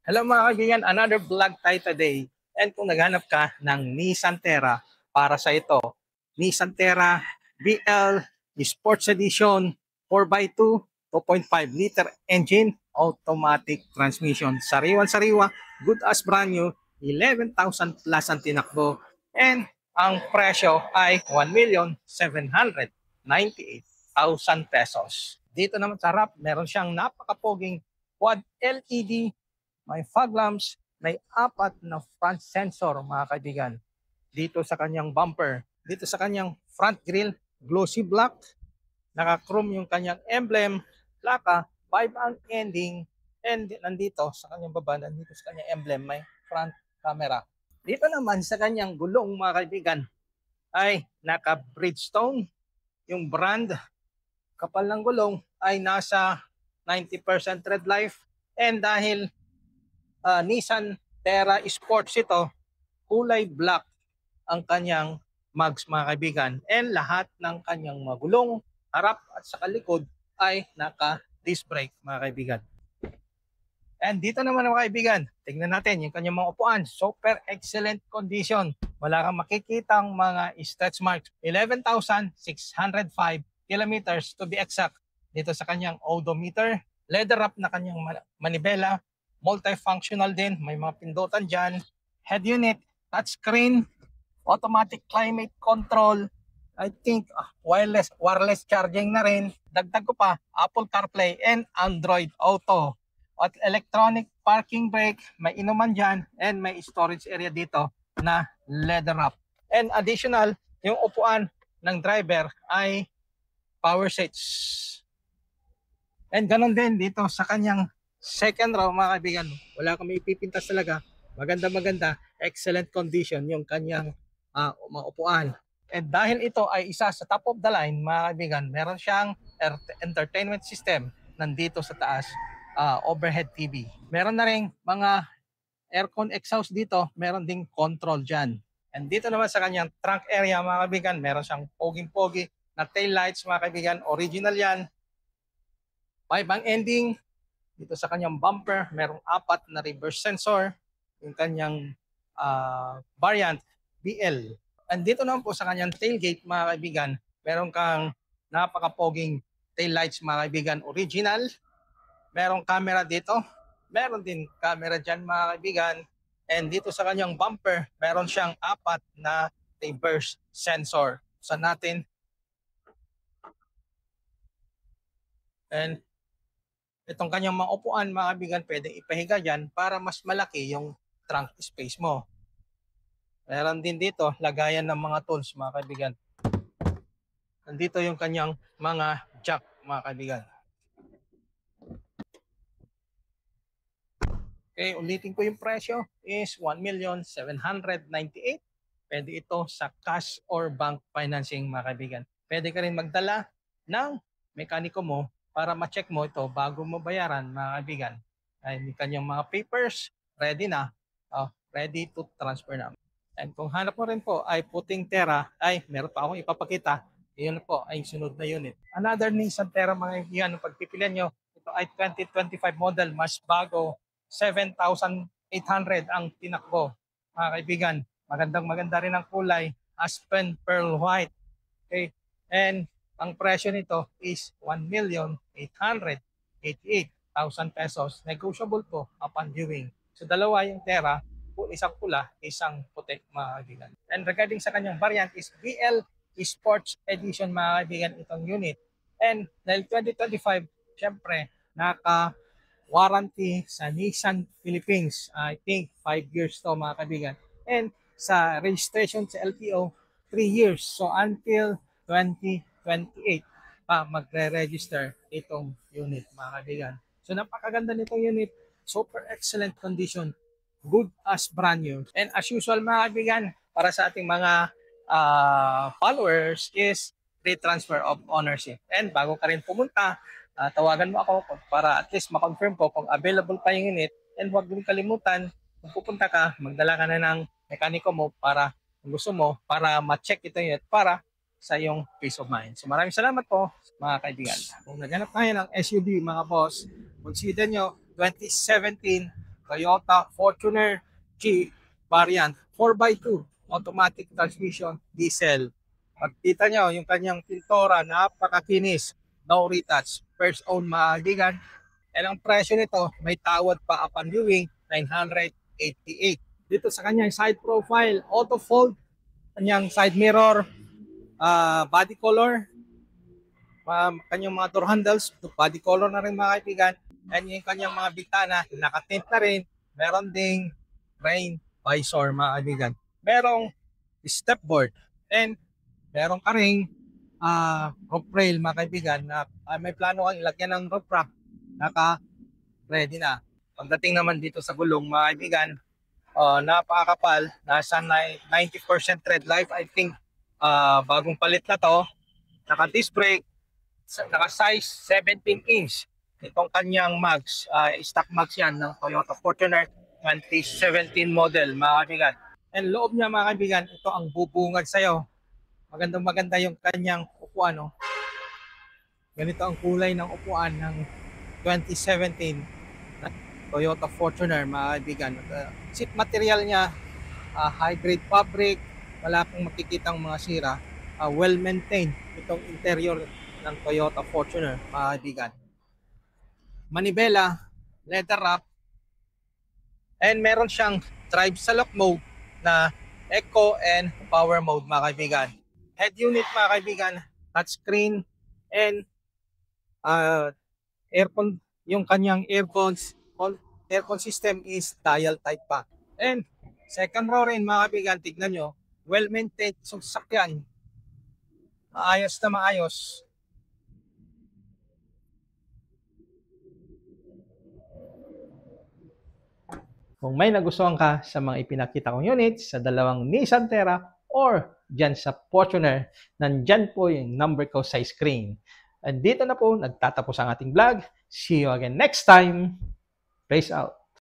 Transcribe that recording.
Hello mga kaibigan, another vlog tayo today. And kung naghanap ka ng Nissan Terra, para sa ito, Nissan Terra BL Sports Edition 4x2, 2.5 liter engine, automatic transmission. Sariwan-sariwa, good as brand new, 11,000 plus ang tinakbo. And ang presyo ay 1,798,000 pesos. Dito naman sa harap, meron siyang napakapoging quad LED, may fog lamps, may apat na front sensor mga kaibigan. Dito sa kanyang bumper, dito sa kanyang front grille, glossy black, naka-chrome yung kanyang emblem, plaka, 5 ang ending, and nandito sa kanyang baba, nandito sa kanyang emblem, may front camera. Dito naman sa kanyang gulong mga kaibigan, ay naka-Bridgestone, yung brand, kapal ng gulong ay nasa 90% tread life, and dahil Nissan Terra Sports ito, kulay black ang kanyang mags mga kaibigan, and lahat ng kanyang magulong, harap at sa likod ay naka-disc brake mga kaibigan. And dito naman mga kaibigan, tingnan natin yung kanyang mga upuan, super excellent condition. Wala kang makikitang mga stretch marks. 11,605 kilometers to be exact. Dito sa kanyang odometer, leather wrap na kanyang manibela, multifunctional din, may mga pindutan dyan, head unit, touchscreen, automatic climate control, I think wireless charging na rin. Dagdag ko pa, Apple CarPlay and Android Auto. At electronic parking brake, may inuman dyan, and may storage area dito na leather wrap. And additional, yung upuan ng driver ay power seats. And ganun din dito sa kanyang second row mga kaibigan, wala kang ipipintas talaga. Maganda, excellent condition yung kanyang mga upuan. And dahil ito ay isa sa top of the line mga kaibigan, meron siyang entertainment system nandito sa taas, overhead TV. Meron na rin mga aircon exhaust dito, meron ding control dyan. And dito naman sa kanyang trunk area mga kaibigan, meron siyang poging-pogi na tail lights mga kaibigan, original yan. 5 ang ending. Dito sa kanyang bumper, merong 4 na reverse sensor. Yung kanyang variant, BL. And dito naman po sa kanyang tailgate mga kaibigan, meron kang napakapoging tail lights mga kaibigan, original. Merong camera dito. Meron din camera dyan mga kaibigan. And dito sa kanyang bumper, meron siyang 4 na reverse sensor. Sa natin. And itong kanyang mga upuan mga kaibigan, pwedeng ipahiga dyan para mas malaki yung trunk space mo. Meron din dito lagayan ng mga tools mga kaibigan. Nandito yung kanyang mga jack mga kaibigan. Okay, ulitin ko yung presyo is 1,798,000. Pwede ito sa cash or bank financing mga kaibigan. Pwede ka rin magdala ng mekaniko mo para ma-check mo ito bago mo bayaran mga kaibigan. Ay, may kanyang mga papers ready na, ready to transfer na. And kung hanap mo rin po ay puting Terra, ay meron pa akong ipapakita. Iyon po ay sunod na unit. Another Nissan Terra mga kaibigan, pagpipilian nyo, ito ay 2025 model, mas bago, 7,800 ang tinakbo. Mga kaibigan, maganda rin ang kulay, Aspen Pearl White. Okay? And ang presyo nito is 1,888,000 pesos. Negotiable po upon viewing. So dalawa yung Terra, isang pula, isang puti mga kaibigan. And regarding sa kanyang variant is BL Sports Edition mga kaibigan itong unit. And dahil 2025, syempre, warranty sa Nissan Philippines. I think 5 years to mga kaibigan. And sa registration sa LTO, 3 years. So until 2028 pa magre-register itong unit mga kaibigan. So napakaganda nitong unit. Super excellent condition. Good as brand new. And as usual mga kaibigan, para sa ating mga followers is free transfer of ownership. And bago ka rin pumunta, tawagan mo ako para at least ma-confirm ko kung available pa yung unit, and huwag din kalimutan kung pupunta ka, magdala ka na ng mekaniko mo para kung gusto mo, para ma-check ito yung unit para sa iyong peace of mind. So maraming salamat po mga kaibigan. Kung naghanap tayo ng SUV mga boss, consider nyo 2017 Toyota Fortuner G variant 4x2 automatic transmission diesel. Pagkita nyo yung kanyang pintura, napakakinis, no retouch, first own mga kaibigan. And ang presyo nito, may tawad pa upon viewing, 988. Dito sa kanyang side profile, auto fold, kanyang side mirror, body color, kanyang mga door handles, body color na rin mga kaibigan. And yung kanyang mga bitana, nakatint na rin. Meron ding rain visor mga kaibigan. Merong stepboard. And meron ka ring roof rail mga kaibigan na may plano kang ilagyan ng roof rack. Naka-ready na. Pagdating naman dito sa gulong mga kaibigan, napakakapal. Nasa 90% tread life. I think bagong palit na to. Naka-disc brake. Naka-size 17 inch. Itong kanyang mags, stock mags yan ng Toyota Fortuner 2017 model mga kaibigan. And loob niya mga kaibigan, ito ang bubungad sa'yo. Magandang maganda yung kanyang upuan. No? Ganito ang kulay ng upuan ng 2017 Toyota Fortuner mga kaibigan. Seat material niya, high grade fabric, wala pong makikitang mga sira. Well maintained itong interior ng Toyota Fortuner mga kaibigan. Manibela, leather wrap, and meron siyang drive sa lock mode na eco and power mode mga kaibigan. Head unit mga kaibigan, touchscreen, and aircon, yung kanyang aircon system is dial type pa. And second row rin mga kaibigan, tignan nyo, well maintained yung sasakyan. Maayos na maayos. Kung may nagustuhan ka sa mga ipinakita kong units sa dalawang Nissan Terra or dyan sa Fortuner, nandyan po yung number ko sa screen. And dito na po nagtatapos ang ating vlog. See you again next time. Peace out.